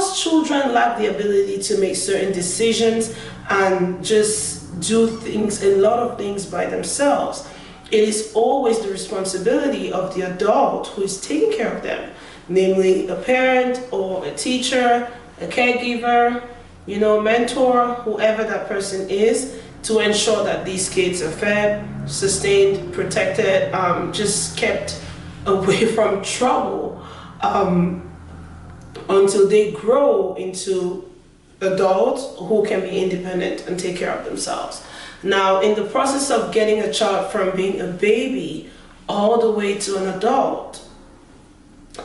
because children lack the ability to make certain decisions and just do things, a lot of things by themselves, it is always the responsibility of the adult who is taking care of them, namely a parent or a teacher, a caregiver, mentor, whoever that person is, to ensure that these kids are fed, sustained, protected, just kept away from trouble until they grow into adults who can be independent and take care of themselves. Now, in the process of getting a child from being a baby all the way to an adult,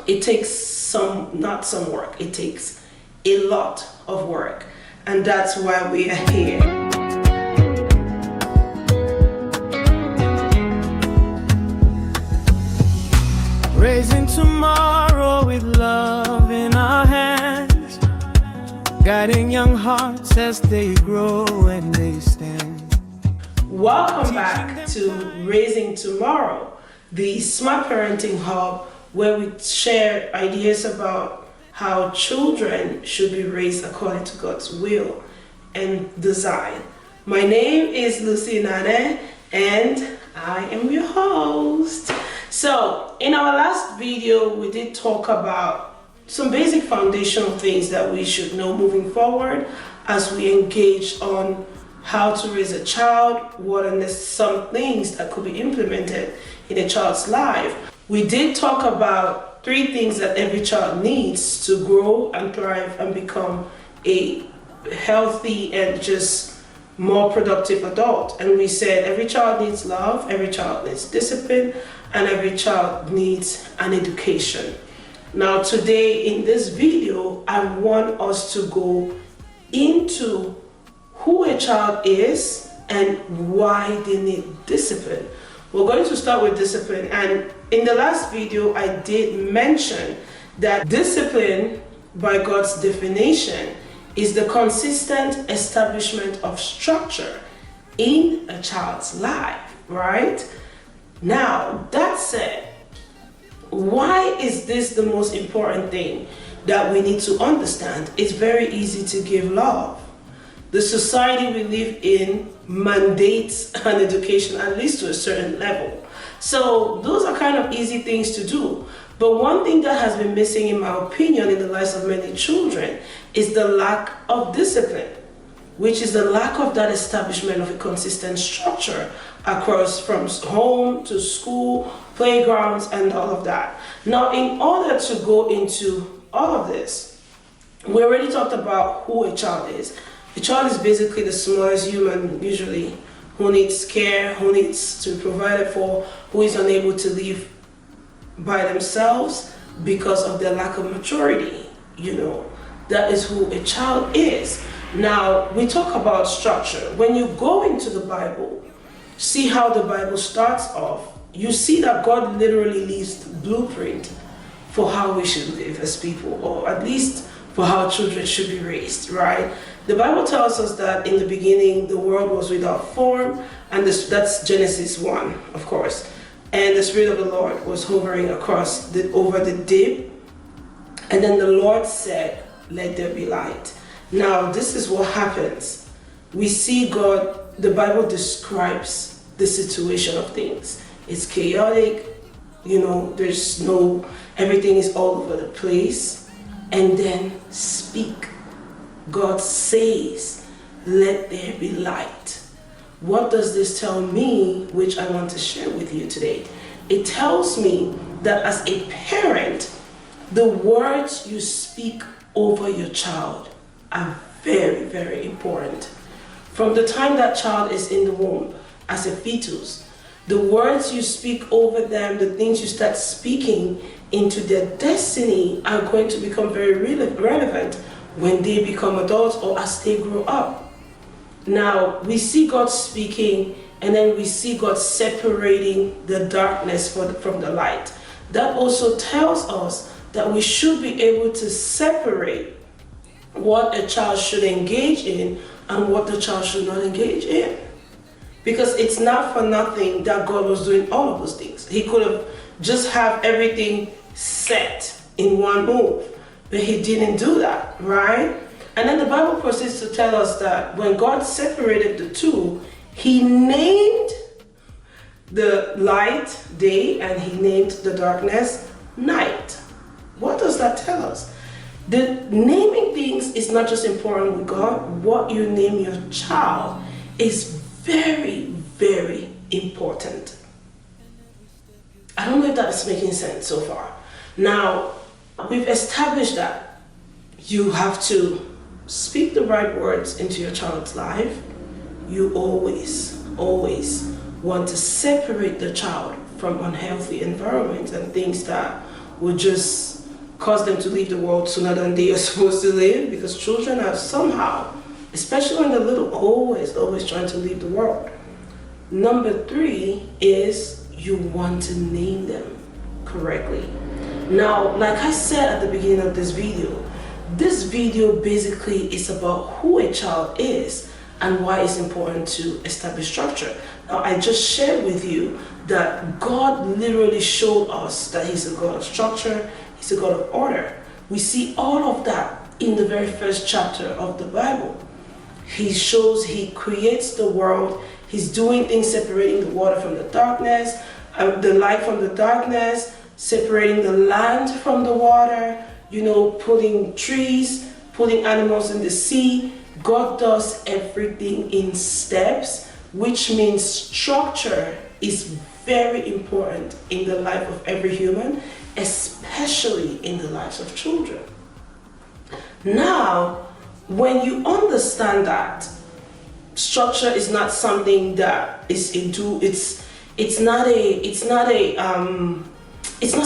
it takes not some work, it takes a lot of work. And that's why we are here. Raising tomorrow with love in our hands, guiding young hearts as they grow and they stand. Welcome back to Raising Tomorrow, the Smart Parenting Hub, where we share ideas about how children should be raised according to God's will and design. My name is Lucy Nane, and I am your host. So, in our last video, we did talk about some basic foundational things that we should know moving forward as we engage on how to raise a child, what are some things that could be implemented in a child's life. We did talk about 3 things that every child needs to grow and thrive and become a healthy and just more productive adult. And we said every child needs love, every child needs discipline, and every child needs an education. Now today in this video, I want us to go into who a child is and why they need discipline. We're going to start with discipline, and in the last video I did mention that discipline, by God's definition, is the consistent establishment of structure in a child's life, right? Now, that said, why is this the most important thing that we need to understand? It's very easy to give love. The society we live in mandates an education, at least to a certain level. So those are kind of easy things to do. But one thing that has been missing, in my opinion, in the lives of many children is the lack of discipline, which is the lack of that establishment of a consistent structure across from home to school, playgrounds, and all of that. Now, in order to go into all of this, we already talked about who a child is. A child is basically the smallest human, usually, who needs care, who needs to be provided for, who is unable to live by themselves because of their lack of maturity. That is who a child is. Now, we talk about structure. When you go into the Bible, see how the Bible starts off, you see that God literally leaves the blueprint for how we should live as people, or at least for how children should be raised, right? The Bible tells us that in the beginning the world was without form, and that's Genesis 1, of course. And the Spirit of the Lord was hovering over the deep. And then the Lord said, "Let there be light." Now, this is what happens. We see God, the Bible describes the situation of things. It's chaotic, everything is all over the place. And then speak. God says, "Let there be light." What does this tell me, which I want to share with you today? It tells me that as a parent, the words you speak over your child are very, very important. From the time that child is in the womb, as a fetus, the words you speak over them, the things you start speaking into their destiny, are going to become very relevant when they become adults or as they grow up. Now, we see God speaking, and then we see God separating the darkness from the light. That also tells us that we should be able to separate what a child should engage in and what the child should not engage in. Because it's not for nothing that God was doing all of those things. He could have just have everything set in one move. but he didn't do that, right? And then the Bible proceeds to tell us that when God separated the two, he named the light day and he named the darkness night. What does that tell us? The naming things is not just important with God. What you name your child is very, very important. I don't know if that's making sense so far. Now, we've established that you have to speak the right words into your child's life. You always want to separate the child from unhealthy environments and things that will just cause them to leave the world sooner than they are supposed to live, because children are somehow, especially when they're little, always trying to leave the world. Number 3 is you want to name them correctly. Now, like I said at the beginning of this video basically is about who a child is and why it's important to establish structure. Now, I just shared with you that God literally showed us that he's a God of structure, he's a God of order. We see all of that in the very first chapter of the Bible. He shows he creates the world, he's doing things, separating the water from the darkness, the light from the darkness, separating the land from the water, putting trees, putting animals in the sea. God does everything in steps, which means structure is very important in the life of every human, especially in the lives of children. Now, when you understand that structure is not something that is it's not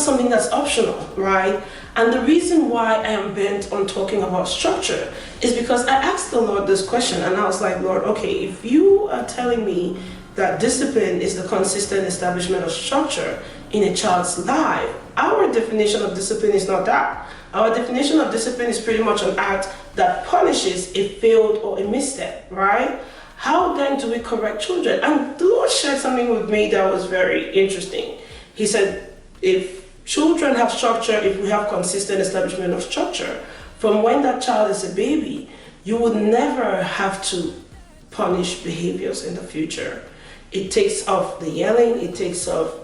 something that's optional, right? And the reason why I am bent on talking about structure is because I asked the Lord this question, and I was like, Lord, okay, if you are telling me that discipline is the consistent establishment of structure in a child's life, our definition of discipline is not that. Our definition of discipline is pretty much an act that punishes a failed or a misstep, right? How then do we correct children? And the Lord shared something with me that was very interesting. He said, if children have structure, if we have consistent establishment of structure, from when that child is a baby, you would never have to punish behaviors in the future. It takes off the yelling, it takes off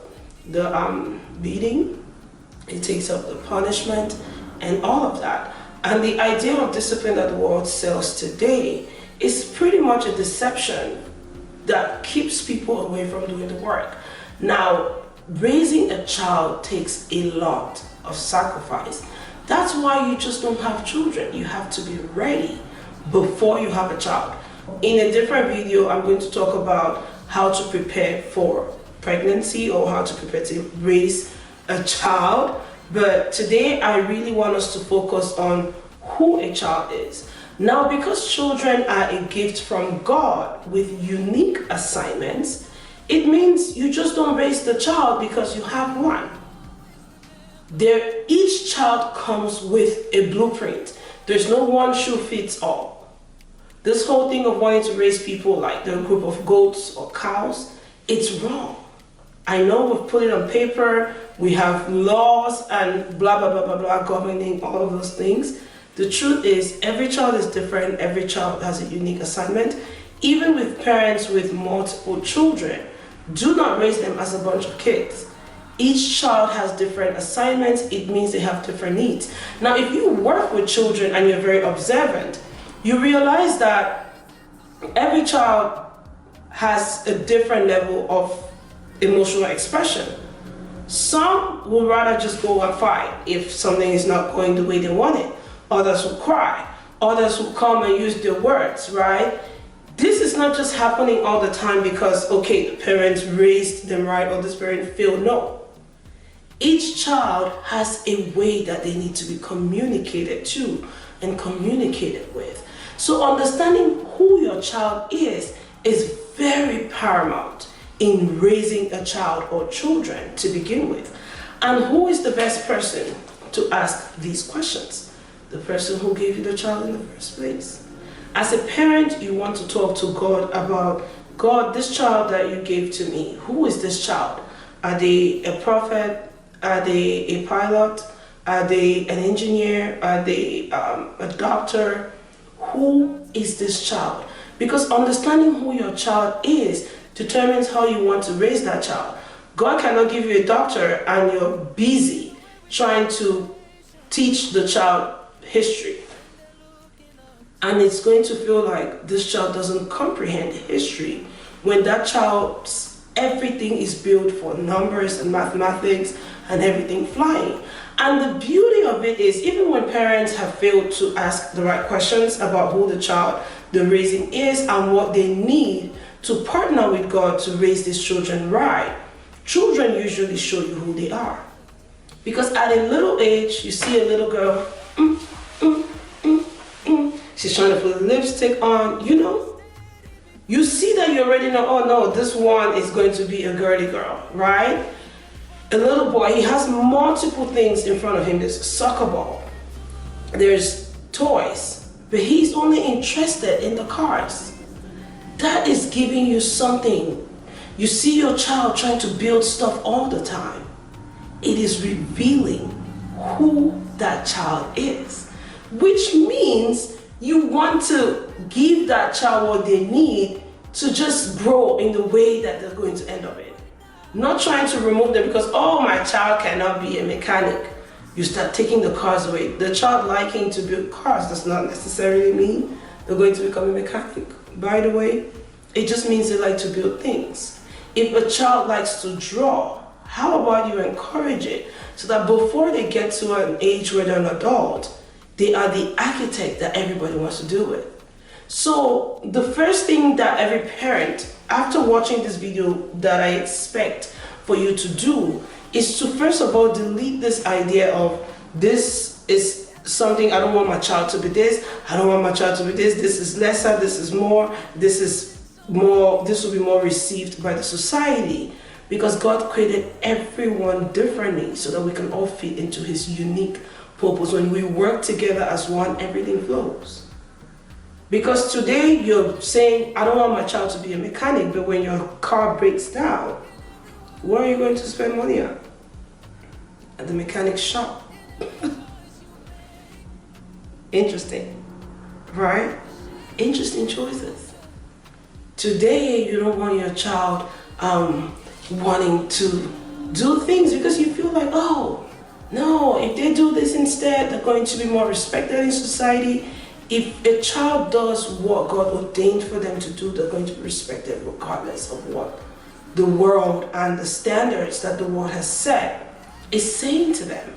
the beating, it takes off the punishment, and all of that. And the idea of discipline that the world sells today is pretty much a deception that keeps people away from doing the work. Now, raising a child takes a lot of sacrifice. That's why you just don't have children. You have to be ready before you have a child. In a different video, I'm going to talk about how to prepare for pregnancy or how to prepare to raise a child. But today, I really want us to focus on who a child is. Now, because children are a gift from God with unique assignments, it means you just don't raise the child because you have one. Each child comes with a blueprint. There's no one shoe fits all. This whole thing of wanting to raise people like they're a group of goats or cows, it's wrong. I know we've put it on paper, we have laws and blah, blah, blah, blah, blah, governing all of those things. The truth is, every child is different, every child has a unique assignment. Even with parents with multiple children, do not raise them as a bunch of kids. Each child has different assignments. It means they have different needs. Now, if you work with children and you're very observant, you realize that every child has a different level of emotional expression. Some will rather just go and fight if something is not going the way they want it. Others will cry. Others will come and use their words, right? This is not just happening all the time because, okay, the parents raised them right or this parent failed. No. Each child has a way that they need to be communicated to and communicated with. So understanding who your child is very paramount in raising a child or children to begin with. And who is the best person to ask these questions? The person who gave you the child in the first place. As a parent, you want to talk to God about, God, this child that you gave to me, who is this child? Are they a prophet? Are they a pilot? Are they an engineer? Are they a doctor? Who is this child? Because understanding who your child is determines how you want to raise that child. God cannot give you a doctor and you're busy trying to teach the child history. And it's going to feel like this child doesn't comprehend history when that child's everything is built for numbers and mathematics and everything flying. And the beauty of it is, even when parents have failed to ask the right questions about who the child they're raising is and what they need to partner with God to raise these children right, children usually show you who they are. Because at a little age, you see a little girl, she's trying to put lipstick on, you see that you already know, oh no, this one is going to be a girly girl, right? A little boy, he has multiple things in front of him. There's a soccer ball, there's toys, but he's only interested in the cars. That is giving you something. You see your child trying to build stuff all the time. It is revealing who that child is, which means you want to give that child what they need to just grow in the way that they're going to end up in. Not trying to remove them because, oh, my child cannot be a mechanic. You start taking the cars away. The child liking to build cars does not necessarily mean they're going to become a mechanic. By the way, it just means they like to build things. If a child likes to draw, how about you encourage it so that before they get to an age where they're an adult, they are the architect that everybody wants to do with. So the first thing that every parent, after watching this video, that I expect for you to do is to first of all delete this idea of this is something, I don't want my child to be this, I don't want my child to be this is lesser, this is more, this will be more received by the society. Because God created everyone differently so that we can all fit into his unique purpose. When we work together as one, everything flows. Because today you're saying, I don't want my child to be a mechanic, but when your car breaks down, where are you going to spend money on? At the mechanic shop. Interesting, right? Interesting choices. Today you don't want your child wanting to do things because you feel like, oh, no, if they do this instead, they're going to be more respected in society. If a child does what God ordained for them to do, they're going to be respected regardless of what the world and the standards that the world has set is saying to them.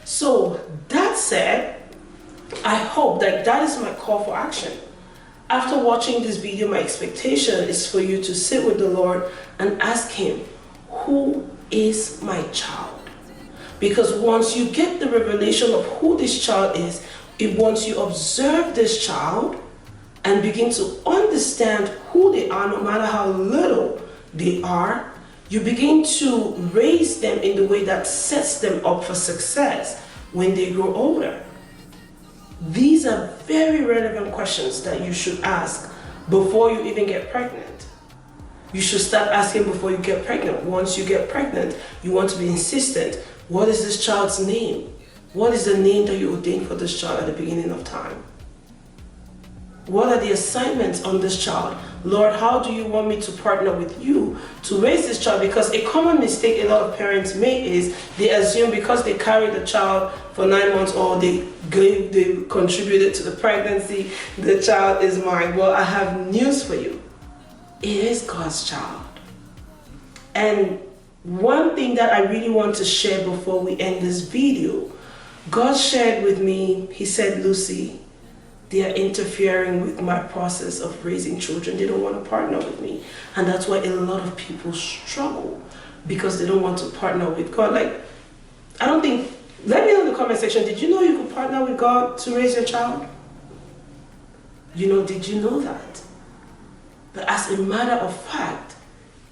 So that said, I hope that is my call for action. After watching this video, my expectation is for you to sit with the Lord and ask him, who is my child? Because once you get the revelation of who this child is, once you observe this child and begin to understand who they are, no matter how little they are, you begin to raise them in the way that sets them up for success when they grow older. These are very relevant questions that you should ask before you even get pregnant. You should start asking before you get pregnant. Once you get pregnant, you want to be insistent. What is this child's name? What is the name that you ordained for this child at the beginning of time? What are the assignments on this child? Lord, how do you want me to partner with you to raise this child? Because a common mistake a lot of parents make is they assume because they carried the child for 9 months or they contributed to the pregnancy, the child is mine. Well, I have news for you. It is God's child. And one thing that I really want to share before we end this video, God shared with me, he said, Lucy, they are interfering with my process of raising children. They don't want to partner with me. And that's why a lot of people struggle, because they don't want to partner with God. Let me know in the comment section, did you know you could partner with God to raise your child? Did you know that? But as a matter of fact,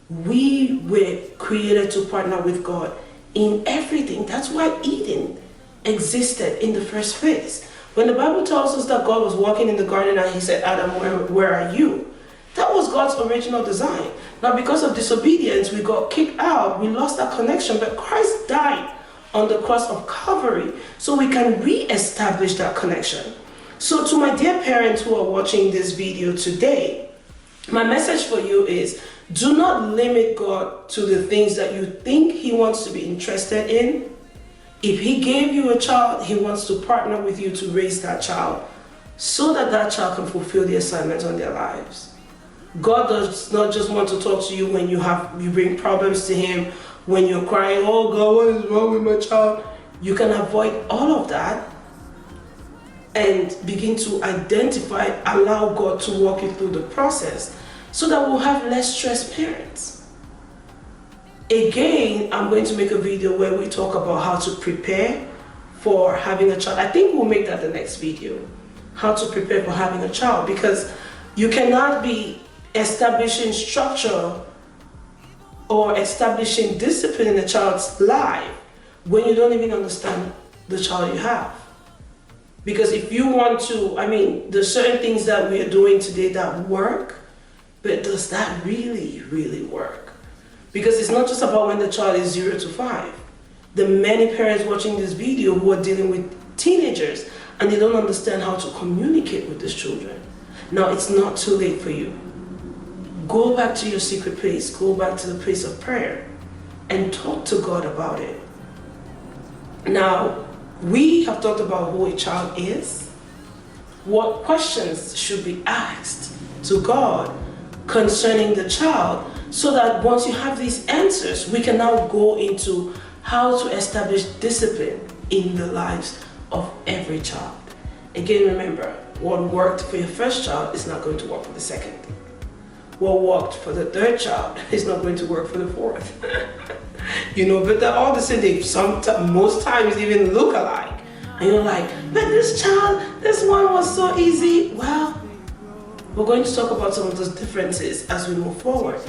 we were created to partner with God in everything. That's why Eden existed in the first place. When the Bible tells us that God was walking in the garden and he said, Adam, where are you? That was God's original design. Now, because of disobedience, we got kicked out. We lost that connection. But Christ died on the cross of Calvary so we can re-establish that connection. So to my dear parents who are watching this video today, my message for you is, do not limit God to the things that you think He wants to be interested in. If He gave you a child, He wants to partner with you to raise that child so that that child can fulfill the assignments on their lives. God does not just want to talk to you when you bring problems to Him, when you're crying, oh God, what is wrong with my child? You can avoid all of that and begin to identify, allow God to walk you through the process so that we'll have less stressed parents. Again, I'm going to make a video where we talk about how to prepare for having a child. I think we'll make that the next video, how to prepare for having a child, because you cannot be establishing structure or establishing discipline in a child's life when you don't even understand the child you have. Because if you want to, there's certain things that we are doing today that work, but does that really work? Because it's not just about when the child is 0 to 5. There are many parents watching this video who are dealing with teenagers and they don't understand how to communicate with these children. Now, it's not too late for you. Go back to your secret place, go back to the place of prayer and talk to God about it. Now, we have talked about who a child is, what questions should be asked to God concerning the child, so that once you have these answers, we can now go into how to establish discipline in the lives of every child. Again, remember, what worked for your first child is not going to work for the second. What worked for the third child is not going to work for the fourth. But they're all the same. They most times even look alike. And you're like, but this one was so easy. Well, we're going to talk about some of those differences as we move forward.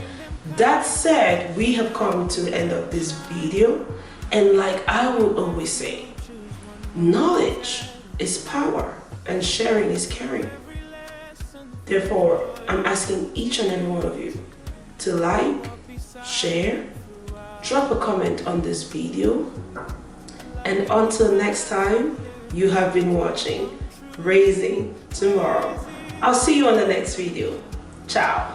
That said, we have come to the end of this video. And like I will always say, knowledge is power and sharing is caring. Therefore, I'm asking each and every one of you to like, share, drop a comment on this video. And until next time, you have been watching Raising Tomorrow. I'll see you on the next video. Ciao.